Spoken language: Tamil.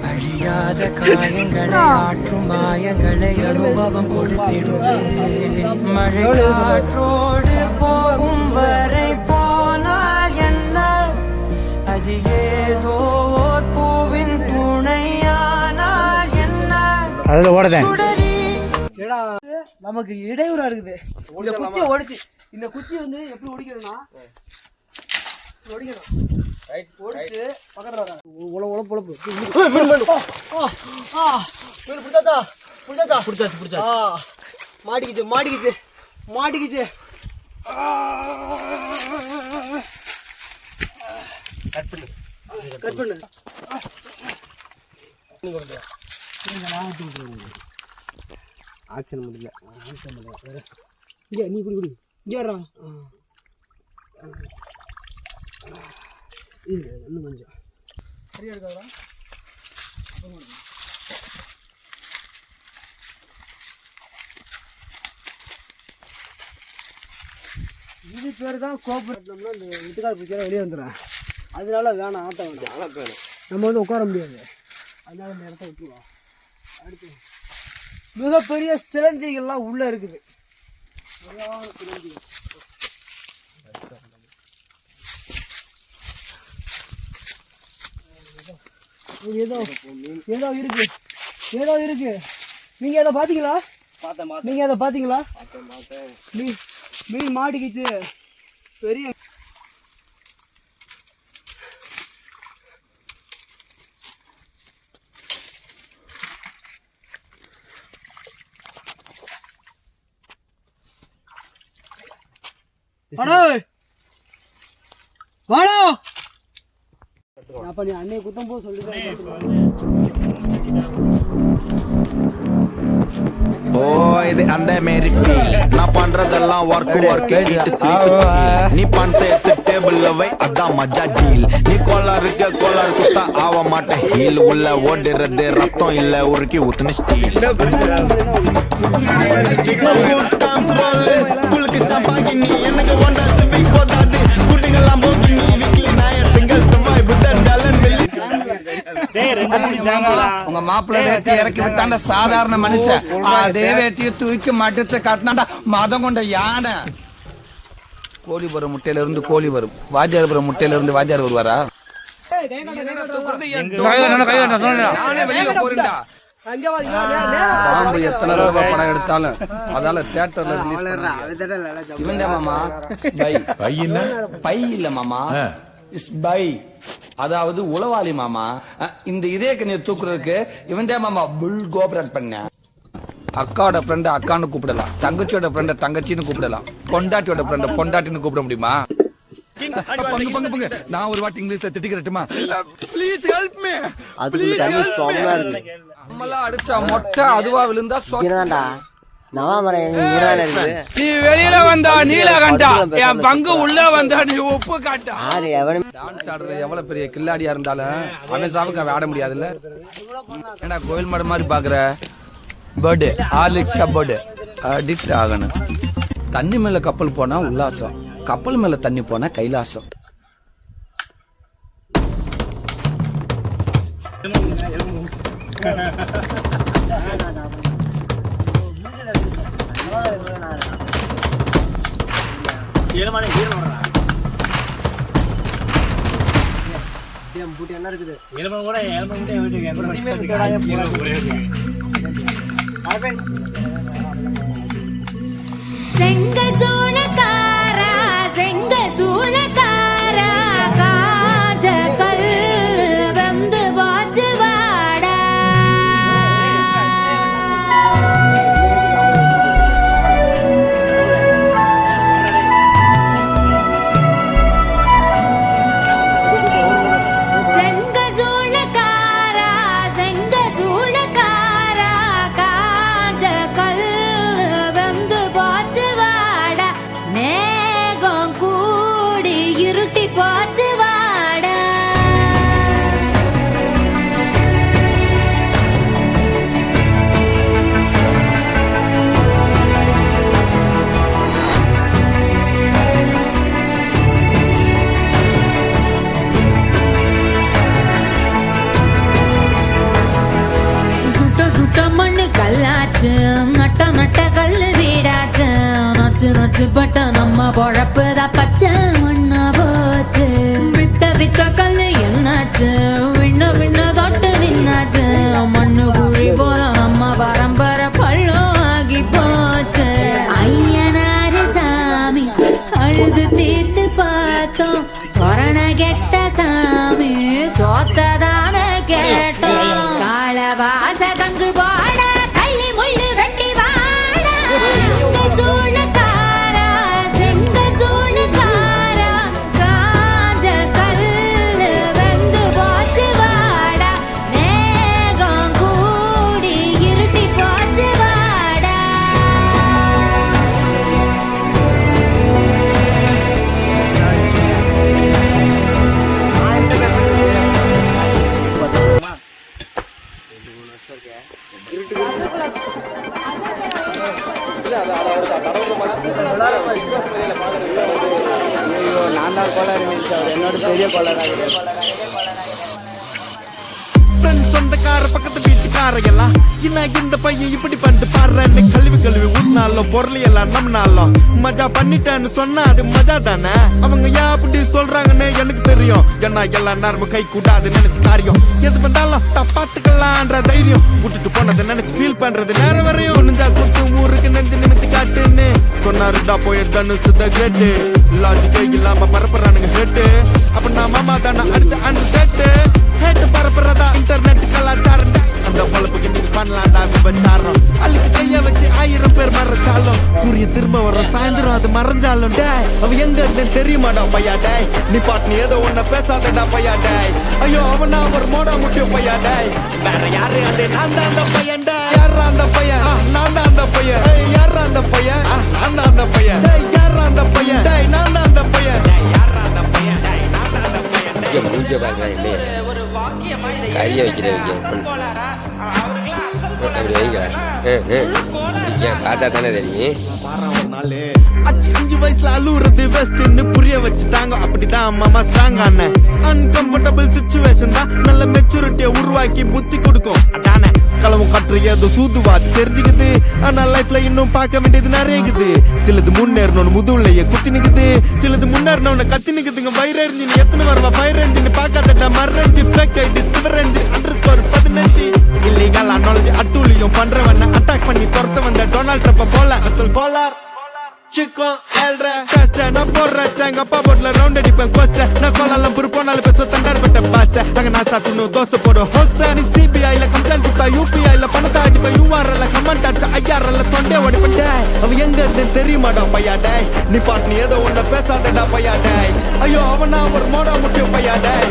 அழியாத காயங்களை ஆற்றும் மாயங்களை அனுபவம் கொடுத்திடுவே. மழை காற்றோடு போகும் வரை போனால் என்ன, அது ஏதோ பூவின் துணையானால் என்ன. அதுல ஓடதேன் நமக்கு இடையூறா இருக்குது. இந்த குச்சியை ஒடிச்சு, இந்த குச்சி வந்து எப்படி ஒடிக்கணும்னா ஒடிக்கணும். ஒடிச்சு பக்கத்துல வராங்க. உழப்பு புடிச்சாச்சா மாட்டிக்கிச்சு. கட் பண்ணு. ஆக்ஷன் முடியல. இங்கே நீ குடி இங்கே வரா. இன்னும் கொஞ்சம் சரியா இருக்காதா? இது பேர் தான் கோபுரம்னா இந்த விட்டுக்கால் பிடிச்சா வெளியே வந்துடுறேன். அதனால வேணாம், ஆட்டம் வேணாம். நம்ம வந்து உட்கார முடியாது, அதனால இந்த இடத்த விட்டுருவோம். அடுத்து மிகப்பெரிய சிலந்திகள்லாம் உள்ள இருக்குது. ஏதோ இருக்கு. நீங்க அதை பாத்தீங்களா? மீன் மாட்டிக்கிச்சு. பெரிய அப்ப நீ அன்னைய குத்தம் போ சொல்லுங்க. ஓ இது அந்த மாரி ஃபீல். நான் பண்றதெல்லாம் ஒர்க் ஈட் ஸ்லீப். நீ பண்ற எடுத்து டேபிள்ல வை, அதான் மஜா டீல். நீ கோளாறு குத்தா ஆவ மாட்டேன் ஹீல். உள்ள ஓடுறது ரத்தம் இல்ல உருக்கி ஊத்துன ஸ்டீல். குளுக்கு சம்பாகி நீ எனக்கு ஒண்டா சிப்பி போதாது. குட்டிங்கெல்லாம் போக்கி நீ வீக்லி ஞாயிறு திங்கள் செவ்வாய் புதன் வியாழன் வெள்ளி. உங்க மாப்பிள்ளை வேட்டி இறக்கி விட்டாண்ட சாதாரண மனுஷன். அதே வேட்டியை தூக்கி மடிச்சு காட்டினாண்டா மதம் கொண்ட யானை. கோழிபுரம் முட்டையில இருந்து கோழி வரும், வாத்தியார்புரம் முட்டையில இருந்து வாத்தியார் வருவாரா? பாம்பு எத்தனை ரூபாய் படம் எடுத்தாலும் அதால தியேட்டர்ல இவன் மாமா பை இல்ல மாமா, பை அதாவது உளவாளி மாமா. இந்த இதே கண்ணியை தூக்குறதுக்கு இவன் தான் மாமா புல் கோபரேட் பண்ண. அக்காவோட ஃப்ரெண்ட் அக்கான்னு கூப்பிடலாம், தங்கச்சியோட ஃப்ரெண்ட தங்கச்சின்னு கூப்பிடலாம், பொண்டாட்டியோட ஃப்ரெண்ட பொண்டாட்டின்னு கூப்பிட முடியுமா? பங்கு நான் ஒரு வாட்டி இங்கிலீஷ்ல திட்டிக்கிறட்டுமா? Please help me. நம்மளாம் அடிச்சா மொட்டை அதுவா விழுந்தா நீ வெளியில வந்தா நீலகண்டா, என் பங்கு உள்ள வந்தா நீ உப்பு காட்டா. டான்ஸ் ஆடுற எவ்வளவு பெரிய கில்லாடியா இருந்தாலும் அவன் சாவுக்கு அவன் ஆட முடியாதுல்ல. ஏன்னா கோயில் மாடு மாதிரி பாக்குற பேர்டு ஹார்லிக்ஸ் பேர்டு அடிக்ட் ஆகணும். தண்ணி மேல கப்பல் போனா உல்லாசம், கப்பல் மேல தண்ணி போனா கைலாசம். செங்க சூளக்காரா செங்க சூளக்காரா காஜ கல் வந்து வாச்சு வாடா. செங்க சூளக்காரா செங்க சூளக்காரா காஜ கல் வந்து வாச்சு வாடா. வீடாச்சு நட்ட நட்ட கல்லு வீடாச்சு நச்சு நச்சு பட்ட நம்ம பொழப்புதான் பச்சை மண்ணா போச்சு வித்த வித்த கல்லு என்னாச்சு விண்ண விண்ண தொட்டு நின்னாச்சு மண்ணு குழி போல நம்ம பரம்பரை பள்ளம் ஆகி போச்சு ஐயனாரு சாமி அழுது தீர்த்து பார்த்தோம் சொரண கெட்ட சாமி சோத்ததான கேட்டோம் காலவாச கங்கு போட கள்ளி முள்ளு வெட்டி வாட செங்க சூழக்காரா செங்க சூழக்காரா காஞ்ச கல்லு வெந்து போச்சு வாடா மேகம் கூடி இருட்டி போச்சு வாடா ஐயோ நான் தான் கோளாறு மீன்ஸ் அவர் என்னோட பெரிய கோளாறு ஃப்ரெண்ட் சொந்தக்கார பக்கத்து வீட்டுக்கார எல்லாம் என்ன இந்த பையன் இப்படி பண்ணிட்டு பாடுறேன்னு கழுவி கழுவி ஊட்டினாலும் பொருள் எல்லாம் நம்மனாலும் மஜா பண்ணிட்டேன்னு சொன்னா அது மஜா தானே அவங்க ஏன் அப்படி சொல்றாங்கன்னு எனக்கு தெரியும் ஏன்னா எல்லாம் நேரமும் கை கூடாது நினைச்சு காரியம் எது வந்தாலும் பார்த்துக்கலான்ற தைரியம் விட்டுட்டு போனதை நினைச்சு ஃபீல் பண்றது நேரம் வரையும் நெஞ்சா குத்து ஊருக்கு நெஞ்சு நிமித்தி காட்டுன்னு சொன்னாருடா போய் தனுசு த கிரேட்டு லாஜிக்கே இல்லாம பரப்புறானுங்க ஹேட்டு அப்ப நான் மாமா தானே அடுத்து அண்டு கேட்டு ஹேட்டு பரப்புறதா இன்டர்நெட் கலாச்சாரம் அந்த பொழப்புக்கு நீங்க பண்ணலாம்டா விபச்சாரம் அள்ளிக்கு கைய வச்சு 1000 பேர் மறைச்சாலும் சூரிய திரும்ப வர சாயந்தரம் அது மறைஞ்சாலும் டேய் அவ எங்க இருந்தேன்னு தெரியுமாடா பையா டேய் நீ பாட்டு நீ ஏதோ ஒன்ன பேசாதடா பையா டேய் ஐயோ அவனா ஒரு மோடா முட்டியும் பையா டேய் வேற யாரு அது நான் தான் அந்த பையன் டேய் யாரா அந்த பையன் நான் தான் அந்த பையன் யாரா அந்த பையன் நான் தான் அந்த பையன் டேய் யாரா அந்த பையன் டேய் நான் தான் அந்த பையன் டேய் யாரா அந்த பையன் டேய் நான் தான் அந்த பையன் டேய் மூஞ்ச பாருங்க இல்லையே கறியை வைக்கிற அப்படி வைங்க பார்த்தா தானே தெரியும் 5 வயசுல அழுவுறது வெஸ்ட்னு புரிய வச்சுட்டாங்க அப்படிதான் மாமா ஸ்ட்ராங் ஆன அன்கம்ஃபர்டபிள் சிச்சுவேஷன் தான் நல்ல மெச்சூரிட்டியை உருவாக்கி புத்தி கொடுக்கும் அதானே களவும் கற்று ஏதோ சூதுவாது தெரிஞ்சுக்குது ஆனா லைஃப்ல இன்னும் பார்க்க வேண்டியது நிறையக்குது சிலது முன்னேறணும்னு முதுகுலையே குத்தி நிக்குது சிலது முன்னேறணும்னு கத்தி நிக்குதுங்க ஃபயர் என்ஜின் எத்தனை வருவா ஃபயர் என்ஜின் பார்க்காதட்டா மர்ரஞ்சி ஃபேக் ஐடி சிவர் என்ஜின் _15 இல்லீகலா நாலேஜ் அட்டூழியம் பண்றவன அட்டாக் பண்ணி துரத்த வந்த டொனால்ட் ட்ரம்ப் போல அசல் கோலார் சிக்கம் ஏழ்ற கஷ்ட நான் போடுறேன் எங்க அப்பா போட்ல ரவுண்ட் அடிப்பேன் கோஸ்ட நான் கோலாலம் புரு போனாலும் பேச தண்டார் பட்ட பாச அங்க நான் சாத்துணும் தோசை போடும் ஹோச நீ சிபிஐல கம்ப்ளைண்ட் கொடுத்தா யூபிஐல பணத்தை அடிப்பேன் யூஆர்எல்ல கமெண்ட் அடிச்சா ஐஆர்எல்ல தொண்டே ஓடிப்பேன் டேய் அவ எங்க இருந்தேன்னு தெரியுமாடா பையா டேய் நீ பாட்டு நீ ஏதோ ஒன்ன பேசாதடா பையா டேய் ஐயோ அவனா ஒரு மோடா முட்டியும் பையா டேய்